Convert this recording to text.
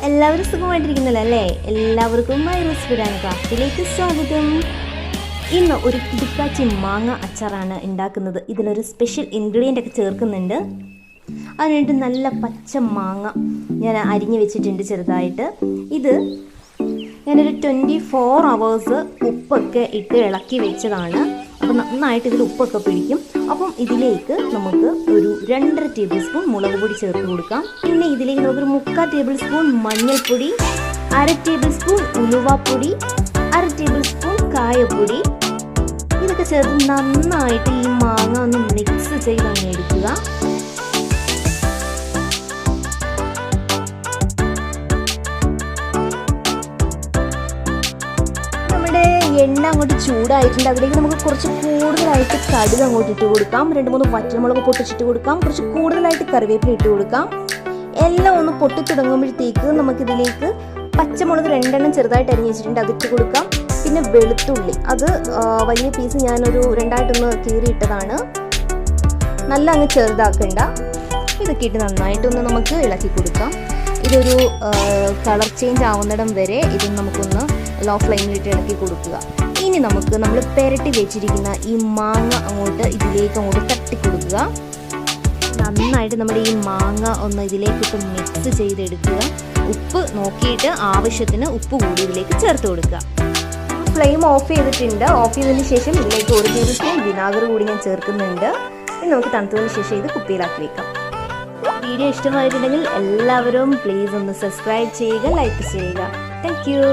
എല്ലാവരും സുഖമായിട്ടിരിക്കുന്നല്ലോ അല്ലേ? എല്ലാവർക്കും ഐറൂസ് ഫുഡ് ക്രാഫ്റ്റിലേക്ക് സ്വാഗതം. ഇന്ന് ഒരു കിടുക്കാച്ചി മാങ്ങ അച്ചാറാണ് ഉണ്ടാക്കുന്നത്. ഇതിലൊരു സ്പെഷ്യൽ ഇൻഗ്രീഡിയൻ്റ് ഒക്കെ ചേർക്കുന്നുണ്ട്. അതിനായിട്ട് നല്ല പച്ച മാങ്ങ ഞാൻ അരിഞ്ഞ് വെച്ചിട്ടുണ്ട് ചെറുതായിട്ട്. ഇത് ഞാനൊരു 24 hours ഉപ്പൊക്കെ ഇട്ട് ഇളക്കി വെച്ചതാണ്. അപ്പോൾ നന്നായിട്ട് ഇതിൽ ഉപ്പൊക്കെ പിടിക്കും. അപ്പം ഇതിലേക്ക് നമുക്ക് ഒരു 2.5 ടേബിൾ മുളക് പൊടി ചേർത്ത് കൊടുക്കാം. പിന്നെ ഇതിലേക്ക് നമുക്കൊരു 3/4 ടേബിൾ സ്പൂൺ മഞ്ഞൾപ്പൊടി, 1/2 ടേബിൾ സ്പൂൺ ഉലുവാപ്പൊടി, 1/2 ടേബിൾ സ്പൂൺ കായപ്പൊടി, ഇതൊക്കെ ചേർത്ത് നന്നായിട്ട് ഈ മാങ്ങ ഒന്ന് മിക്സ് ചെയ്ത് അങ്ങ് എടുക്കുക. എണ്ണ അങ്ങോട്ട് ചൂടായിട്ടുണ്ട്. അതിലേക്ക് നമുക്ക് കുറച്ച് കൂടുതലായിട്ട് കടുക് അങ്ങോട്ട് ഇട്ട് കൊടുക്കാം. 2-3 വറ്റൽമുളക് പൊട്ടിച്ചിട്ട് കൊടുക്കാം. കുറച്ച് കൂടുതലായിട്ട് കറിവേപ്പില ഇട്ട് കൊടുക്കാം. എല്ലാം ഒന്ന് പൊട്ടി തുടങ്ങുമ്പോഴത്തേക്ക് നമുക്കിതിലേക്ക് പച്ചമുളക് 2 എണ്ണം ചെറുതായിട്ട് അരിഞ്ഞ് വെച്ചിട്ടുണ്ട്, അതിട്ട് കൊടുക്കാം. പിന്നെ വെളുത്തുള്ളി, അത് വലിയ പീസ് ഞാനൊരു 2ആയിട്ടൊന്ന് കീറിയിട്ടതാണ്. നല്ല അങ്ങ് ചെറുതാക്കണ്ട. ഇതൊക്കെ ഇട്ട് നന്നായിട്ടൊന്ന് നമുക്ക് ഇളക്കി കൊടുക്കാം. ഇതൊരു കളർ ചേഞ്ച് ആവുന്നിടം വരെ ഇത് നമുക്കൊന്ന് ലോ ഫ്ലെയിമിലിട്ട് ഇളക്കി കൊടുക്കുക. ഇനി നമുക്ക് നമ്മൾ പെരട്ടി വെച്ചിരിക്കുന്ന ഈ മാങ്ങ ഇതിലേക്ക് അങ്ങോട്ട് തട്ടി കൊടുക്കുക. നന്നായിട്ട് നമ്മുടെ ഈ മാങ്ങ ഒന്ന് ഇതിലേക്കിട്ട് മിക്സ് ചെയ്തെടുക്കുക. ഉപ്പ് നോക്കിയിട്ട് ആവശ്യത്തിന് ഉപ്പ് കൂടി ഇതിലേക്ക് ചേർത്ത് കൊടുക്കുക. ഫ്ലെയിം ഓഫ് ചെയ്തിട്ടുണ്ട്. ഓഫ് ചെയ്തതിന് ശേഷം ഇതിലേക്ക് 1 ടേബിൾ സ്പൂൺ വിനാഗർ കൂടി ഞാൻ ചേർക്കുന്നുണ്ട്. ഇനി നമുക്ക് തണുത്തതിന് ശേഷം ഇത് കുപ്പിയിലാക്കി വെക്കാം. വീഡിയോ ഇഷ്ടമായിട്ടുണ്ടെങ്കിൽ എല്ലാവരും പ്ലീസ് ഒന്ന് സബ്സ്ക്രൈബ് ചെയ്യുക, ലൈക്ക് ചെയ്യുക. Thank you.